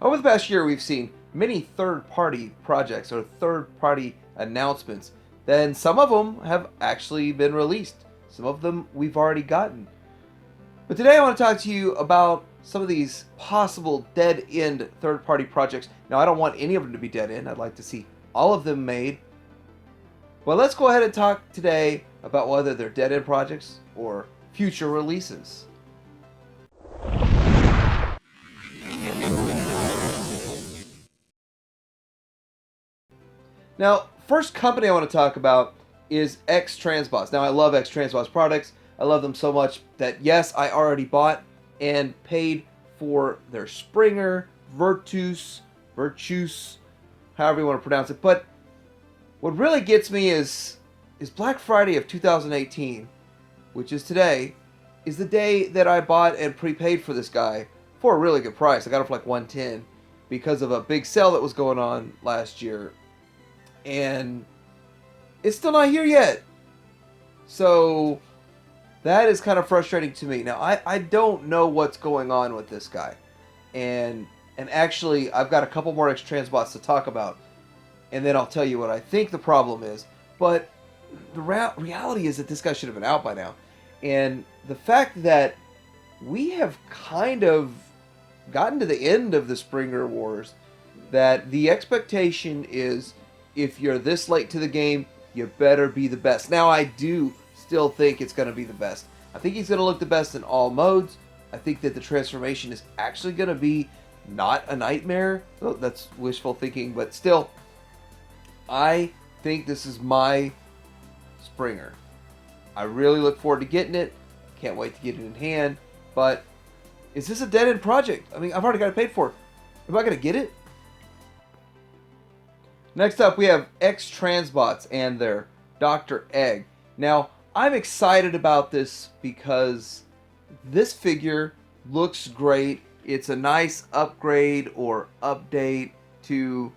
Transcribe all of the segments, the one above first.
Over the past year, we've seen many third-party projects or third-party announcements. Then some of them have actually been released. Some of them we've already gotten. But today I want to talk to you about some of these possible dead-end third-party projects. Now, I don't want any of them to be dead-end. I'd like to see all of them made. Well, let's go ahead and talk today about whether they're dead-end projects or future releases. Now, first company I want to talk about is XTrans. Now, I love XTrans products. I love them so much that, yes, I already bought and paid for their Springer, Virtus, however you want to pronounce it. But what really gets me is Black Friday of 2018, which is today, is the day that I bought and prepaid for this guy for a really good price. I got it for like $110 because of a big sale that was going on last year. And it's still not here yet. So that is kind of frustrating to me. Now, I don't know what's going on with this guy. And actually, I've got a couple more XTrans to talk about. And then I'll tell you what I think the problem is. But the reality is that this guy should have been out by now. And the fact that we have kind of gotten to the end of the Springer Wars, that the expectation is if you're this late to the game, you better be the best. Now, I do still think it's going to be the best. I think he's going to look the best in all modes. I think that the transformation is actually going to be not a nightmare. Oh, that's wishful thinking, but still, I think this is my Springer. I really look forward to getting it. Can't wait to get it in hand. But is this a dead-end project? I mean, I've already got it paid for. Am I going to get it? Next up, we have XTrans and their Dr. Egg. Now, I'm excited about this because this figure looks great. It's a nice upgrade or update to,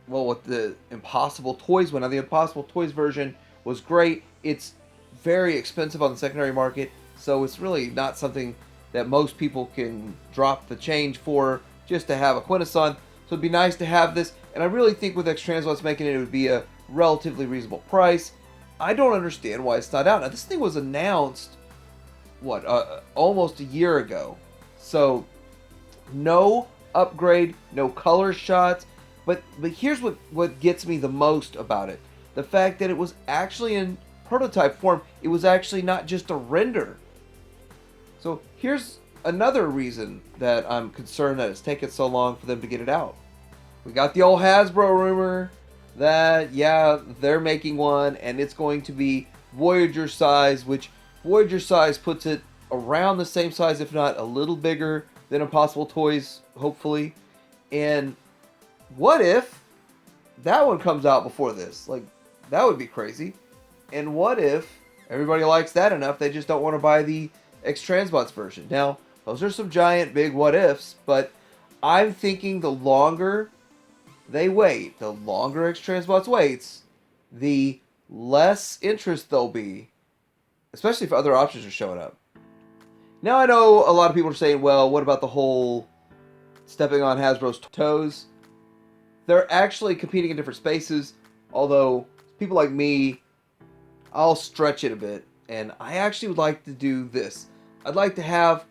well, what the Impossible Toys one. Now, the Impossible Toys version was great. It's very expensive on the secondary market, so it's really not something that most people can drop the change for just to have a Quintesson. So it'd be nice to have this, and I really think with XTrans making it, it would be a relatively reasonable price. I don't understand why it's not out. Now, this thing was announced, almost a year ago. So, no upgrade, no color shots, but here's what gets me the most about it. The fact that it was actually in prototype form. It was actually not just a render. So, here's another reason that I'm concerned that it's taken so long for them to get it out. We got the old Hasbro rumor that, yeah, they're making one and it's going to be Voyager size, which Voyager size puts it around the same size, if not a little bigger than Impossible Toys, hopefully. And what if that one comes out before this? Like, that would be crazy. And what if everybody likes that enough, they just don't want to buy the XTrans version? Now, those are some giant big what ifs, but I'm thinking the longer they wait, the longer XTrans waits, the less interest there'll be, especially if other options are showing up. Now, I know a lot of people are saying, well, what about the whole stepping on Hasbro's toes? They're actually competing in different spaces, although people like me, I'll stretch it a bit, and I actually would like to do this. I'd like to have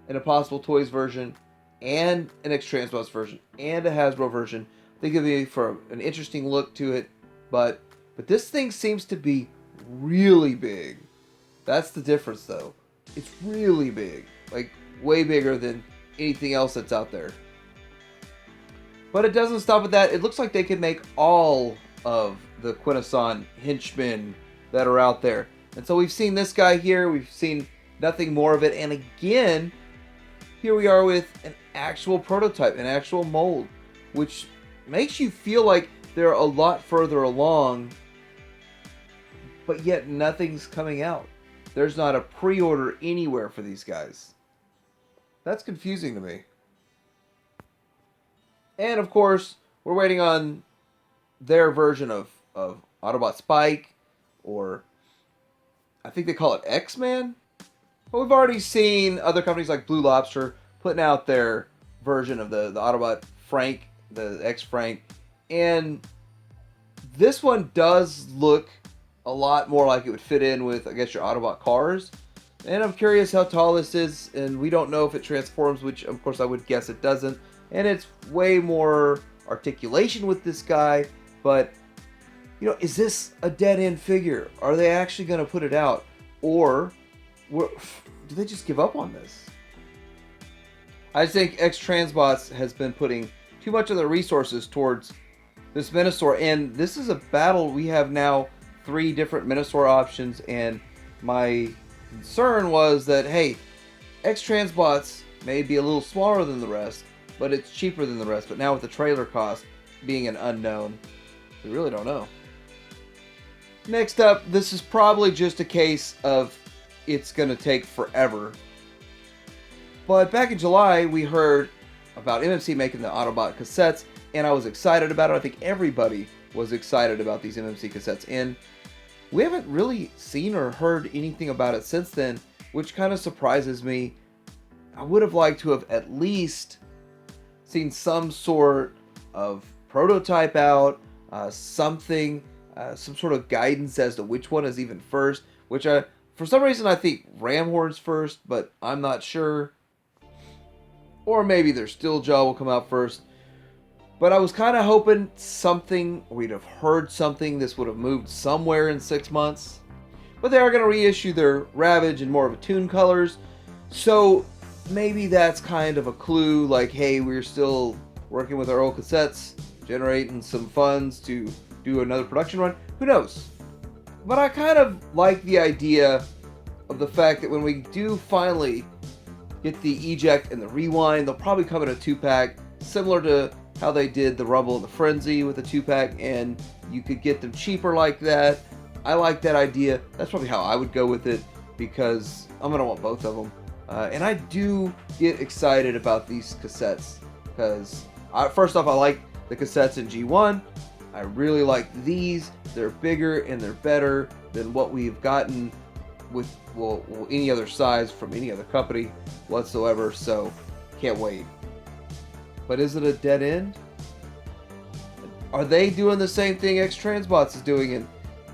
an Impossible Toys version and an XTrans version and a Hasbro version. I think it'd be for an interesting look to it, but this thing seems to be really big. That's the difference, though. It's really big, like way bigger than anything else that's out there. But it doesn't stop at that. It looks like they can make all of the Quintesson henchmen that are out there. And so we've seen this guy here. We've seen nothing more of it. And again, here we are with an actual prototype, an actual mold, which makes you feel like they're a lot further along, but yet nothing's coming out. There's not a pre-order anywhere for these guys. That's confusing to me. And of course, we're waiting on their version of Autobot Spike, or I think they call it X-Man. But we've already seen other companies like Blue Lobster putting out their version of the Autobot Frank, the X Frank, and this one does look a lot more like it would fit in with, I guess, your Autobot cars. And I'm curious how tall this is, and we don't know if it transforms, which of course I would guess it doesn't. And it's way more articulation with this guy, but you know, is this a dead-end figure? Are they actually going to put it out? Or do they just give up on this? I think XTrans has been putting too much of their resources towards this Minosaur, and this is a battle. We have now 3 different Minosaur options, and my concern was that, hey, XTrans may be a little smaller than the rest, but it's cheaper than the rest. But now with the trailer cost being an unknown, we really don't know. Next up, this is probably just a case of it's going to take forever. But back in July, we heard about MMC making the Autobot cassettes, and I was excited about it. I think everybody was excited about these MMC cassettes, and we haven't really seen or heard anything about it since then, which kind of surprises me. I would have liked to have at least seen some sort of prototype out, something, some sort of guidance as to which one is even first, which for some reason I think Ramhorn's first, but I'm not sure. Or maybe their Steeljaw will come out first. But I was kind of hoping we'd have heard something, this would have moved somewhere in 6 months. But they are going to reissue their Ravage in more of a tune colors. So maybe that's kind of a clue, like, hey, we're still working with our old cassettes, generating some funds to do another production run. Who knows? But I kind of like the idea of the fact that when we do finally get the eject and the rewind, they'll probably come in a 2-pack, similar to how they did the Rumble and the Frenzy with a 2-pack, and you could get them cheaper like that. I like that idea. That's probably how I would go with it, because I'm going to want both of them. And I do get excited about these cassettes, because first off, I like the cassettes in G1. I really like these. They're bigger and they're better than what we've gotten with any other size from any other company whatsoever, so can't wait. But is it a dead end? Are they doing the same thing XTrans is doing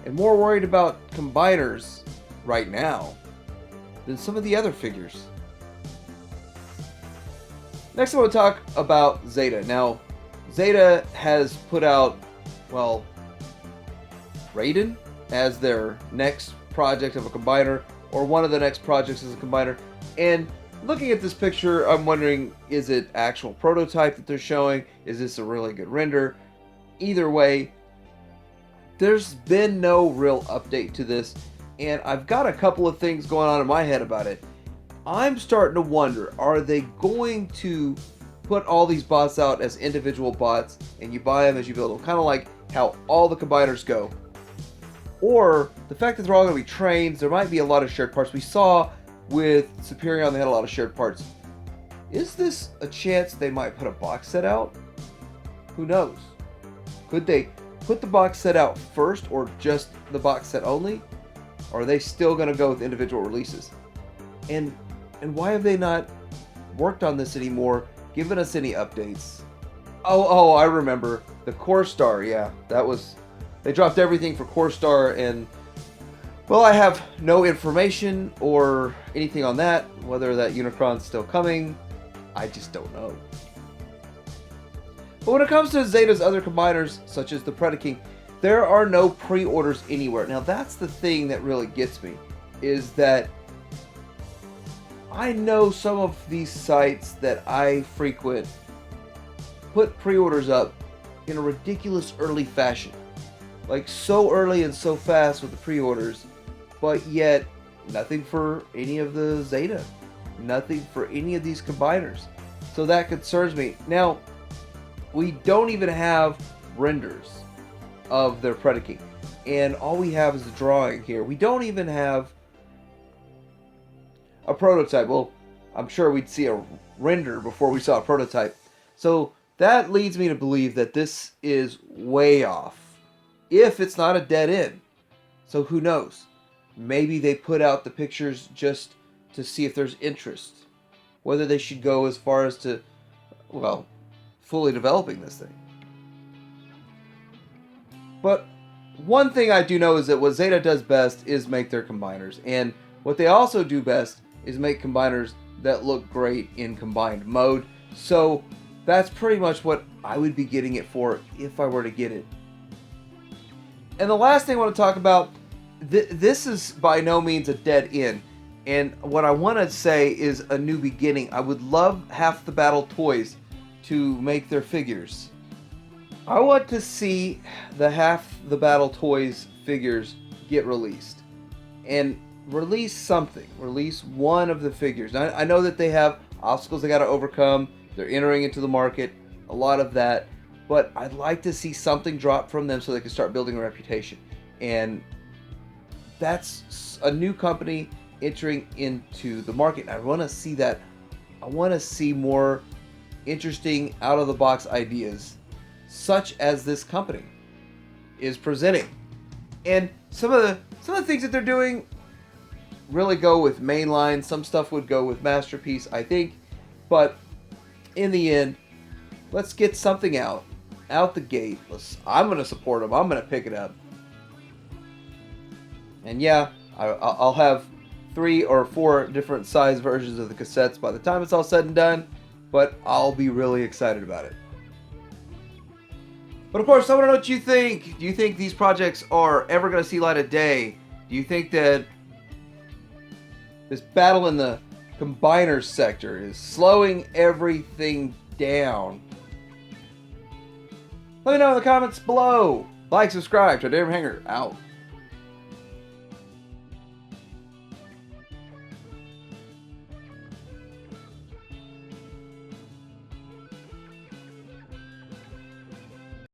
and more worried about combiners right now than some of the other figures? Next I want to talk about Zeta. Now, Zeta has put out, well, Raiden as their next project of a combiner, or one of the next projects as a combiner. And looking at this picture, I'm wondering, is it actual prototype that they're showing? Is this a really good render? Either way, there's been no real update to this, and I've got a couple of things going on in my head about it. I'm starting to wonder, are they going to put all these bots out as individual bots, and you buy them as you build them, kind of like how all the combiners go? Or the fact that they're all going to be trains, there might be a lot of shared parts. We saw with Superion, they had a lot of shared parts. Is this a chance they might put a box set out? Who knows? Could they put the box set out first, or just the box set only? Or are they still going to go with individual releases? And why have they not worked on this anymore, given us any updates? Oh, I remember. The Core Star, yeah. They dropped everything for Core Star, and well, I have no information or anything on that. Whether that Unicron's still coming, I just don't know. But when it comes to Zeta's other combiners, such as the Predaking, there are no pre-orders anywhere. Now that's the thing that really gets me, is that I know some of these sites that I frequent put pre-orders up in a ridiculous early fashion. Like so early and so fast with the pre-orders, but yet nothing for any of the Zeta. Nothing for any of these combiners. So that concerns me. Now, we don't even have renders of their Predaking, and all we have is a drawing here. We don't even have a prototype. Well, I'm sure we'd see a render before we saw a prototype. So that leads me to believe that this is way off, if it's not a dead end. So who knows? Maybe they put out the pictures just to see if there's interest. Whether they should go as far as to well, fully developing this thing. But one thing I do know is that what Zeta does best is make their combiners. And what they also do best is make combiners that look great in combined mode. So that's pretty much what I would be getting it for if I were to get it. And the last thing I want to talk about, this is by no means a dead end. And what I want to say is a new beginning. I would love Half the Battle Toys to make their figures. I want to see the Half the Battle Toys figures get released. And release something. Release one of the figures. I know that they have obstacles they got to overcome. They're entering into the market. A lot of that. But I'd like to see something drop from them so they can start building a reputation. And that's a new company entering into the market. And I want to see that. I want to see more interesting out-of-the-box ideas such as this company is presenting. And some of the things that they're doing really go with mainline. Some stuff would go with Masterpiece, I think. But in the end, let's get something out the gate. I'm going to support them. I'm going to pick it up. And yeah, I'll have 3 or 4 different size versions of the cassettes by the time it's all said and done. But I'll be really excited about it. But of course, I want to know what you think. Do you think these projects are ever going to see light of day? Do you think that this battle in the combiner sector is slowing everything down? Let me know in the comments below. Like, subscribe to David Hanger. Out.